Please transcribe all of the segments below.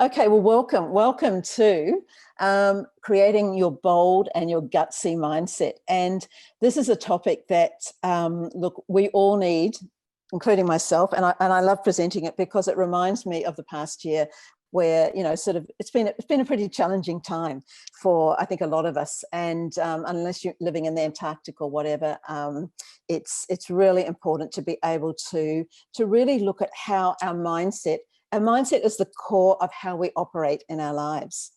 Okay, well, welcome to creating your bold and your gutsy mindset. And this is a topic that, look, we all need, including myself, and I love presenting it because it reminds me of the past year where, you know, sort of it's been a pretty challenging time for, I think, a lot of us. And unless you're living in the Antarctic or whatever, it's really important to be able to really look at how our mindset is the core of how we operate in our lives.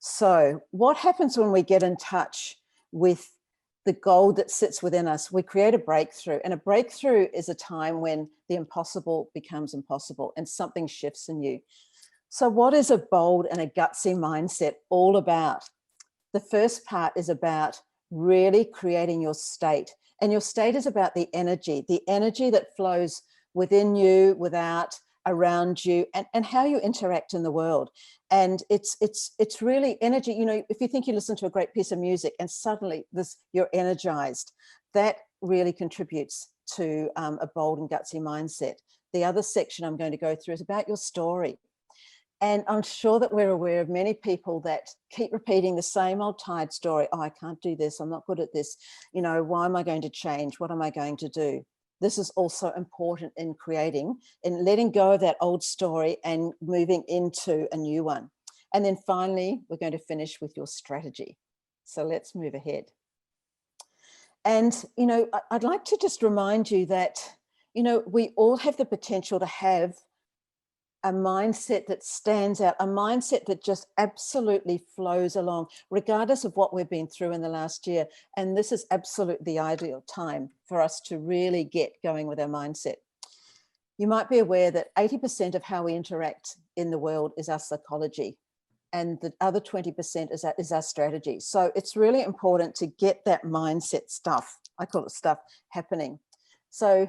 So what happens when we get in touch with the gold that sits within us? We create a breakthrough, and a breakthrough is a time when the impossible becomes impossible and something shifts in you. So what is a bold and a gutsy mindset all about? The first part is about really creating your state, and your state is about the energy that flows within you, without, around you, and how you interact in the world. And it's really energy. You know, if you think you listen to a great piece of music and suddenly you're energized, that really contributes to a bold and gutsy mindset. The other section I'm going to go through is about your story. And I'm sure that we're aware of many people that keep repeating the same old tired story. Oh, I can't do this. I'm not good at this. You know, why am I going to change? What am I going to do? This is also important in letting go of that old story and moving into a new one. And then finally, we're going to finish with your strategy. So let's move ahead. And, you know, I'd like to just remind you that, you know, we all have the potential to have a mindset that stands out, a mindset that just absolutely flows along, regardless of what we've been through in the last year. And this is absolutely the ideal time for us to really get going with our mindset. You might be aware that 80% of how we interact in the world is our psychology, and the other 20% is our strategy. So it's really important to get that mindset stuff, I call it stuff, happening. So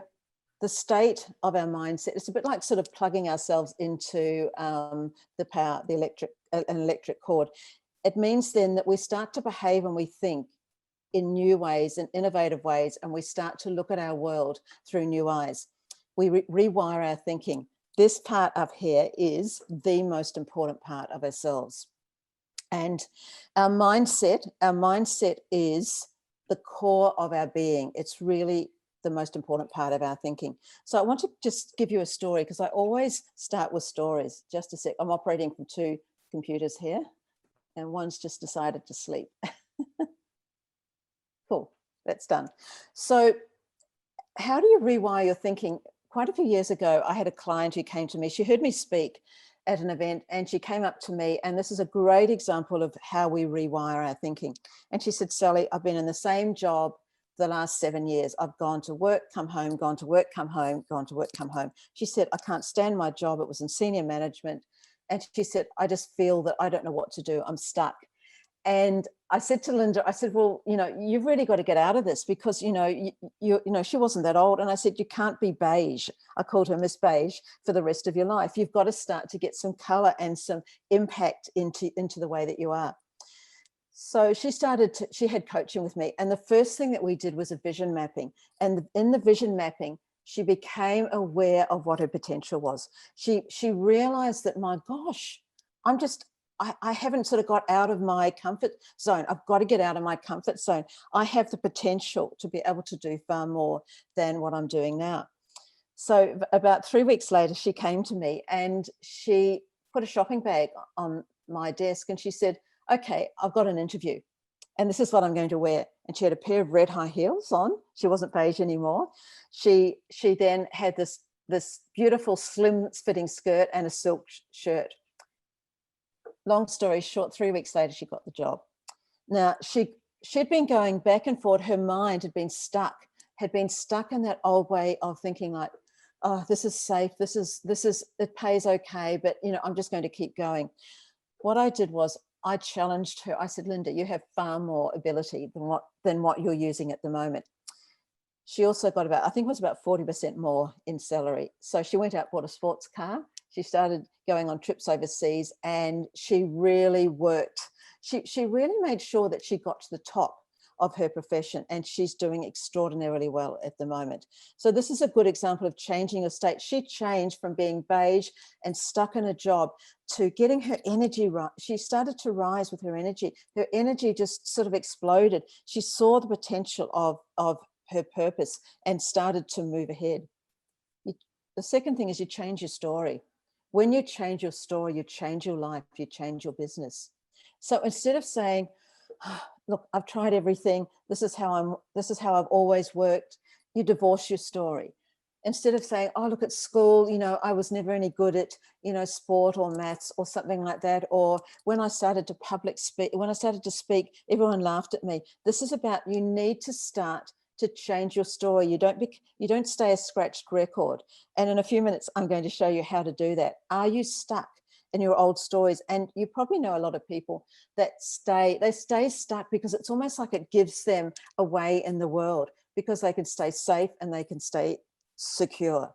the state of our mindset, it's a bit like sort of plugging ourselves into the power, an electric cord. It means then that we start to behave and we think in new ways, in innovative ways, and we start to look at our world through new eyes. We rewire our thinking. This part up here is the most important part of ourselves. And our mindset is the core of our being. It's really the most important part of our thinking. So I want to just give you a story, because I always start with stories. Just a sec. I'm operating from two computers here, and one's just decided to sleep. Cool, that's done. So how do you rewire your thinking? Quite a few years ago, I had a client who came to me. She heard me speak at an event, and she came up to me, and this is a great example of how we rewire our thinking. And she said, Sally, I've been in the same job the last 7 years. I've gone to work, come home, gone to work, come home, gone to work, come home. She said, I can't stand my job. It was in senior management. And she said, I just feel that I don't know what to do. I'm stuck. And I said to Linda, I said, well, you know, you've really got to get out of this, because, you know, you know, she wasn't that old. And I said, you can't be beige. I called her Miss Beige for the rest of your life. You've got to start to get some color and some impact into the way that you are. So she had coaching with me, and the first thing that we did was a vision mapping. And in the vision mapping, she became aware of what her potential was. She realized that, my gosh, I haven't sort of got out of my comfort zone. I've got to get out of my comfort zone. I have the potential to be able to do far more than what I'm doing now. So about 3 weeks later, she came to me and she put a shopping bag on my desk, and she said, okay, I've got an interview and this is what I'm going to wear. And she had a pair of red high heels on. She wasn't beige anymore. She then had this beautiful slim fitting skirt and a silk shirt. Long story short, 3 weeks later, she got the job. Now, she'd been going back and forth. Her mind had been stuck in that old way of thinking, like, oh, this is safe. This is, it pays okay, but, you know, I'm just going to keep going. What I did was I challenged her. I said, Linda, you have far more ability than what you're using at the moment. She also got I think it was about 40% more in salary. So she went out, bought a sports car. She started going on trips overseas, and she really worked. She really made sure that she got to the top of her profession, and she's doing extraordinarily well at the moment. So this is a good example of changing your state. She changed from being beige and stuck in a job to getting her energy right. She started to rise with her energy. Her energy just sort of exploded. She saw the potential of her purpose and started to move ahead. The second thing is you change your story. When you change your story, you change your life, you change your business. So instead of saying, oh, look, I've tried everything, this is how I've always worked, you divorce your story. Instead of saying, oh, look, at school, I was never any good at, sport or maths or something like that. Or when I started to speak, everyone laughed at me. This is about, you need to start to change your story. You don't stay a scratched record. And in a few minutes, I'm going to show you how to do that. Are you stuck in your old stories? And you probably know a lot of people that stay stuck because it's almost like it gives them a way in the world, because they can stay safe and they can stay secure.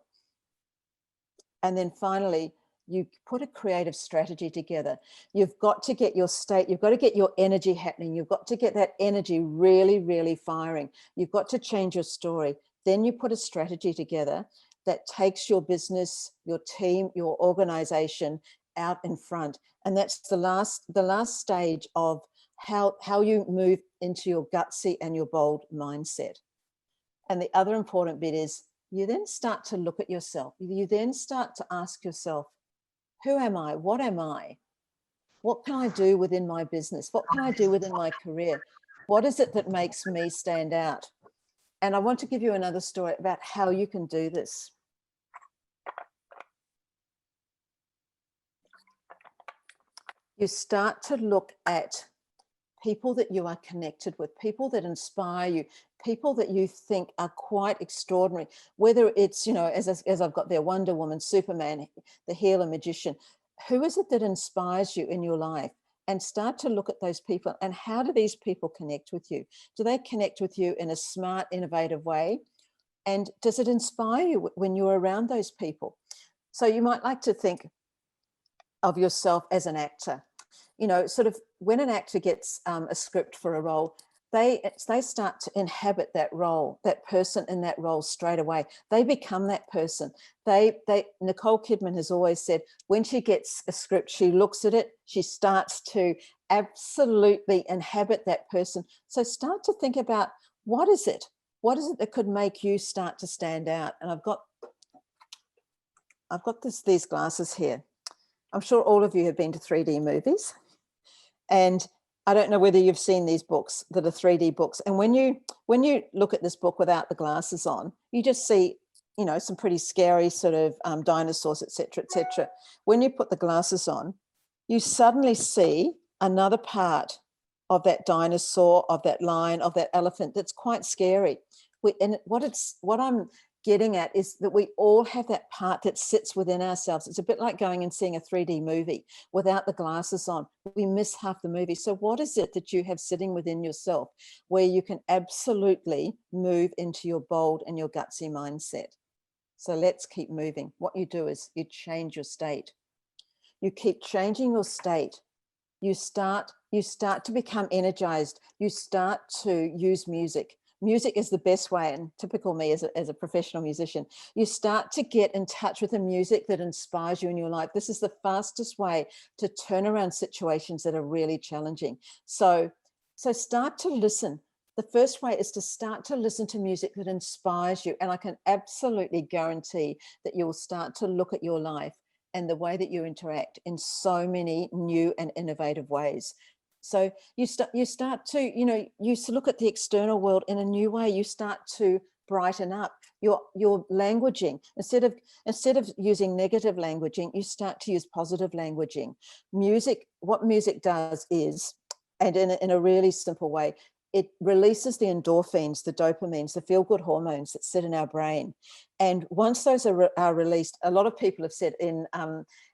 And then finally, you put a creative strategy together. You've got to get your state, you've got to get your energy happening. You've got to get that energy really, really firing. You've got to change your story. Then you put a strategy together that takes your business, your team, your organization out in front. And that's the last stage of how you move into your gutsy and your bold mindset. And the other important bit is you then start to look at yourself. You then start to ask yourself, who am I? What am I? What can I do within my business? What can I do within my career? What is it that makes me stand out? And I want to give you another story about how you can do this. You start to look at people that you are connected with, people that inspire you, people that you think are quite extraordinary, whether it's, as I've got there, Wonder Woman, Superman, the healer, magician. Who is it that inspires you in your life? And start to look at those people, and how do these people connect with you? Do they connect with you in a smart, innovative way? And does it inspire you when you're around those people? So you might like to think of yourself as an actor. Sort of when an actor gets a script for a role, they start to inhabit that role, that person in that role straight away. They become that person. Nicole Kidman has always said, when she gets a script, she looks at it, she starts to absolutely inhabit that person. So start to think about, what is it that could make you start to stand out? And I've got these glasses here. I'm sure all of you have been to 3D movies. And I don't know whether you've seen these books that are 3D books. And when you look at this book without the glasses on, you just see, some pretty scary sort of dinosaurs, etc., etc. When you put the glasses on, you suddenly see another part of that dinosaur, of that lion, of that elephant that's quite scary. And what I'm getting at is that we all have that part that sits within ourselves. It's a bit like going and seeing a 3D movie without the glasses on. We miss half the movie. So what is it that you have sitting within yourself where you can absolutely move into your bold and your gutsy mindset? So let's keep moving. What you do is you change your state. You keep changing your state. You start to become energized. You start to use music. Music is the best way, and typical me as a professional musician, you start to get in touch with the music that inspires you in your life. This is the fastest way to turn around situations that are really challenging. So start to listen. The first way is to start to listen to music that inspires you. And I can absolutely guarantee that you'll start to look at your life and the way that you interact in so many new and innovative ways. So you start to, you look at the external world in a new way. You start to brighten up your languaging. Instead of using negative languaging, you start to use positive languaging. Music, what music does is, and in a really simple way, it releases the endorphins, the dopamines, the feel-good hormones that sit in our brain. And once those are released, a lot of people have said in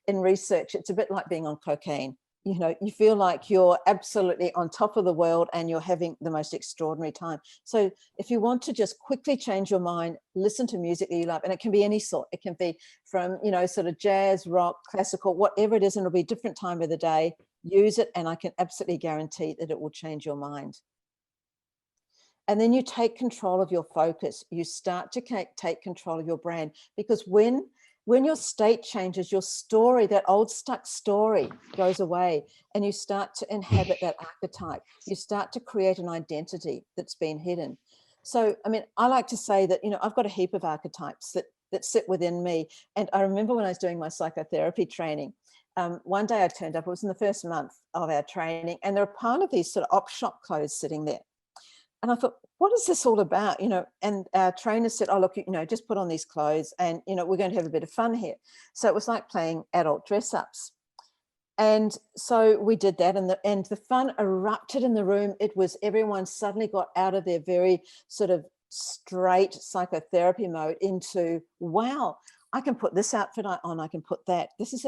research, it's a bit like being on cocaine. You feel like you're absolutely on top of the world and you're having the most extraordinary time. So if you want to just quickly change your mind, listen to music that you love, and it can be any sort. It can be from, sort of jazz, rock, classical, whatever it is, and it'll be a different time of the day. Use it, and I can absolutely guarantee that it will change your mind. And then you take control of your focus. You start to take control of your brain, because when your state changes, your story, that old stuck story, goes away, and you start to inhabit that archetype. You start to create an identity that's been hidden. So, I mean, I like to say that, you know, I've got a heap of archetypes that sit within me. And I remember when I was doing my psychotherapy training, one day I turned up, it was in the first month of our training, and there were a pile of these sort of op shop clothes sitting there. And I thought, what is this all about? You know, and our trainer said, oh, look, you know, just put on these clothes and, you know, we're going to have a bit of fun here. So it was like playing adult dress ups. And so we did that, and the fun erupted in the room. It was, everyone suddenly got out of their very sort of straight psychotherapy mode into, wow, I can put this outfit on, I can put that. This is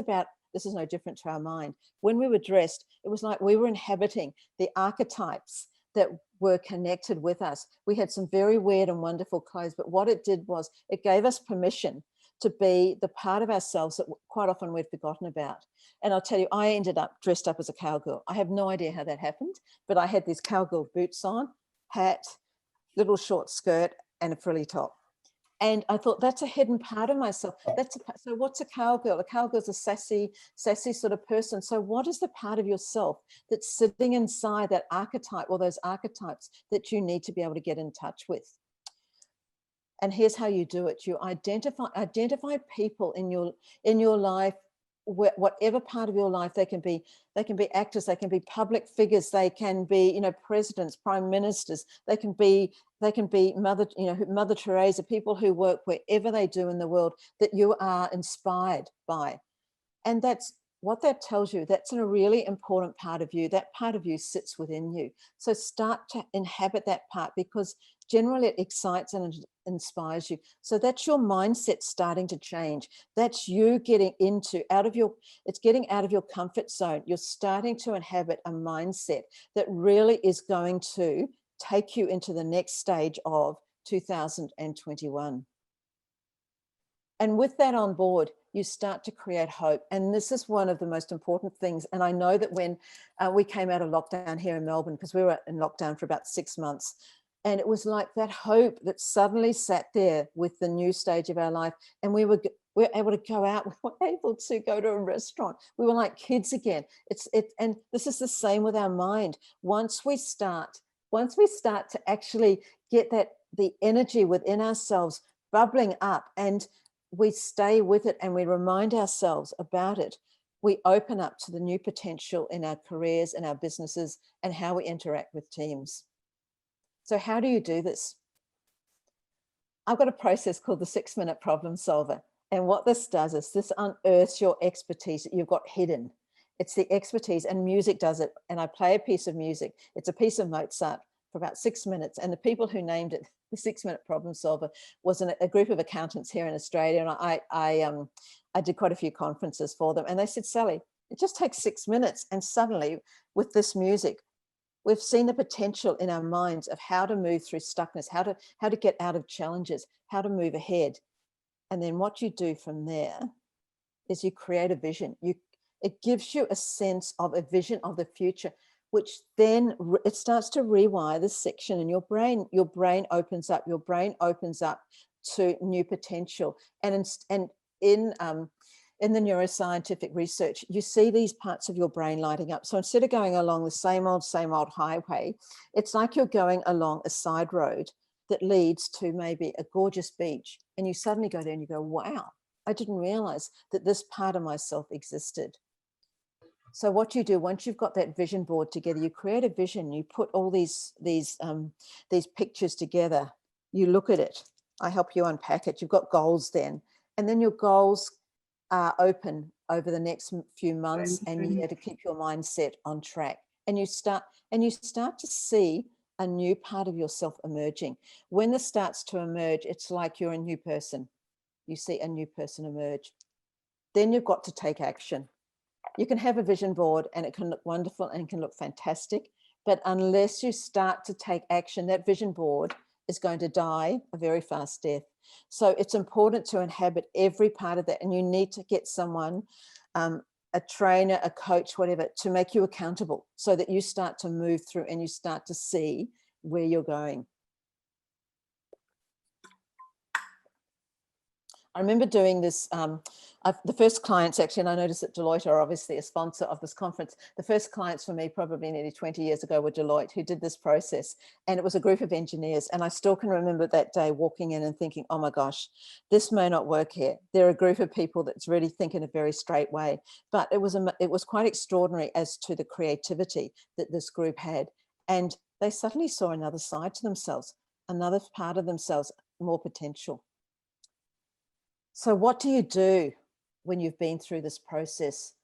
no different to our mind. When we were dressed, it was like we were inhabiting the archetypes that were connected with us. We had some very weird and wonderful clothes, but what it did was it gave us permission to be the part of ourselves that quite often we've forgotten about. And I'll tell you, I ended up dressed up as a cowgirl. I have no idea how that happened, but I had these cowgirl boots on, hat, little short skirt, and a frilly top. And I thought, that's a hidden part of myself. So what's a cowgirl? A cowgirl's a sassy sort of person. So what is the part of yourself that's sitting inside that archetype, or those archetypes that you need to be able to get in touch with? And here's how you do it. You identify people in your life, whatever part of your life. They can be actors, they can be public figures, they can be, you know, presidents, prime ministers, they can be Mother Teresa, people who work wherever they do in the world that you are inspired by. And that's what that tells you. That's a really important part of you. That part of you sits within you. So start to inhabit that part, because generally it excites and inspires you. So that's your mindset starting to change. That's you getting out of your comfort zone. You're starting to inhabit a mindset that really is going to take you into the next stage of 2021. And with that on board, you start to create hope. And this is one of the most important things. And I know that when we came out of lockdown here in Melbourne, because we were in lockdown for about 6 months, and it was like that hope that suddenly sat there with the new stage of our life. And we were able to go out, we were able to go to a restaurant. We were like kids again. And this is the same with our mind. Once we start to actually get the energy within ourselves bubbling up, and we stay with it and we remind ourselves about it, we open up to the new potential in our careers and our businesses and how we interact with teams. So how do you do this? I've got a process called the 6-minute problem solver. And what this does is this unearths your expertise that you've got hidden. It's the expertise, and music does it. And I play a piece of music. It's a piece of Mozart for about 6 minutes. And the people who named it the 6-minute problem solver was a group of accountants here in Australia. And I did quite a few conferences for them. And they said, Sally, it just takes 6 minutes. And suddenly with this music, we've seen the potential in our minds of how to move through stuckness, how to get out of challenges, how to move ahead. And then what you do from there is you create a vision. It gives you a sense of a vision of the future, which then it starts to rewire this section in your brain. Your brain opens up. Your brain opens up to new potential. And in the neuroscientific research, you see these parts of your brain lighting up. So instead of going along the same old highway, it's like you're going along a side road that leads to maybe a gorgeous beach. And you suddenly go there and you go, wow, I didn't realize that this part of myself existed. So what you do, once you've got that vision board together, you create a vision, you put all these pictures together, you look at it, I help you unpack it, you've got goals then, and then your goals are open over the next few months and year to keep your mindset on track. And you start to see a new part of yourself emerging. When this starts to emerge, it's like you're a new person. You see a new person emerge. Then you've got to take action. You can have a vision board and it can look wonderful and it can look fantastic, but unless you start to take action, that vision board is going to die a very fast death. So it's important to inhabit every part of that, and you need to get someone, a trainer, a coach, whatever, to make you accountable so that you start to move through and you start to see where you're going. I remember doing this, the first clients actually, and I noticed that Deloitte are obviously a sponsor of this conference. The first clients for me probably nearly 20 years ago were Deloitte, who did this process. And it was a group of engineers. And I still can remember that day walking in and thinking, oh my gosh, this may not work here. They're a group of people that's really think in a very straight way. But it was quite extraordinary as to the creativity that this group had. And they suddenly saw another side to themselves, another part of themselves, more potential. So what do you do when you've been through this process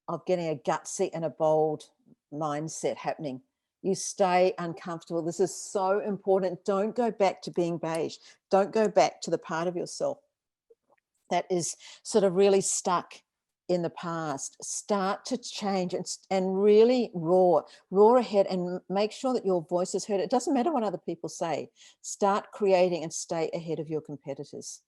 of getting a gutsy and a bold mindset happening? You stay uncomfortable. This is so important. Don't go back to being beige. Don't go back to the part of yourself that is sort of really stuck in the past. Start to change and really roar ahead and make sure that your voice is heard. It doesn't matter what other people say. Start creating and stay ahead of your competitors.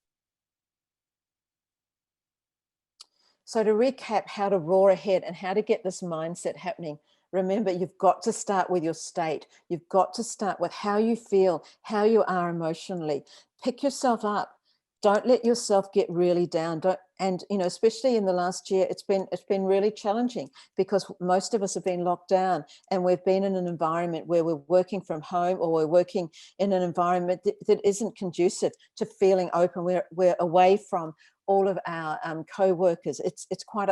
So to recap how to roar ahead and how to get this mindset happening, remember, you've got to start with your state. You've got to start with how you feel, how you are emotionally. Pick yourself up. Don't let yourself get really down. And especially in the last year, it's been really challenging because most of us have been locked down and we've been in an environment where we're working from home, or we're working in an environment that isn't conducive to feeling open. We're away from all of our co-workers. It's quite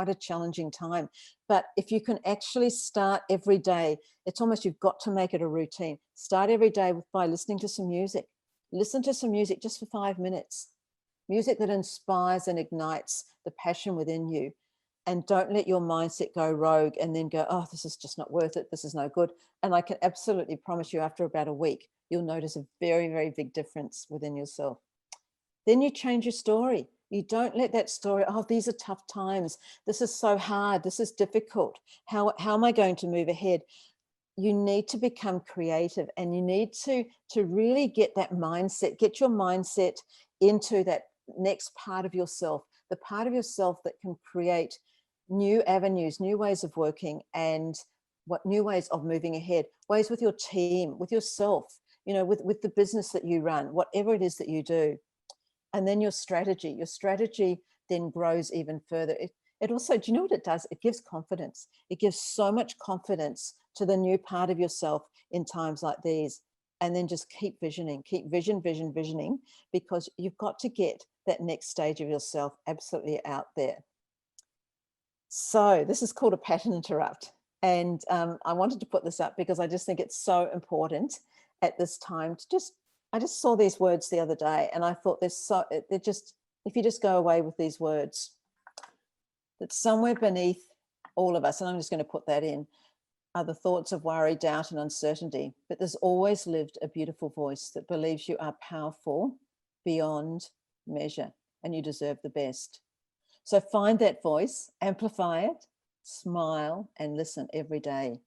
a challenging time. But if you can actually start every day, it's almost, you've got to make it a routine. Start every day by listening to some music. Listen to some music just for 5 minutes. Music that inspires and ignites the passion within you. And don't let your mindset go rogue and then go, oh, this is just not worth it. This is no good. And I can absolutely promise you, after about a week, you'll notice a very, very big difference within yourself. Then you change your story. You don't let that story, oh, these are tough times. This is so hard. This is difficult. How am I going to move ahead? You need to become creative, and you need to really get that mindset, get your mindset into that next part of yourself, the part of yourself that can create new avenues, new ways of working, and new ways of moving ahead, ways with your team, with yourself, with the business that you run, whatever it is that you do. And then your strategy then grows even further. It also, do you know what it does? It gives confidence. It gives so much confidence to the new part of yourself in times like these. And then just keep visioning, keep visioning, because you've got to get that next stage of yourself absolutely out there. So this is called a pattern interrupt. And I wanted to put this up because I just think it's so important at this time to I just saw these words the other day, and I thought they're just, if you just go away with these words, that somewhere beneath all of us, and I'm just going to put that in, are the thoughts of worry, doubt, and uncertainty. But there's always lived a beautiful voice that believes you are powerful beyond measure and you deserve the best. So find that voice, amplify it, smile, and listen every day.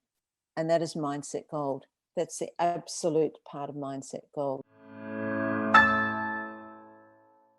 And that is mindset gold. That's the absolute part of mindset gold.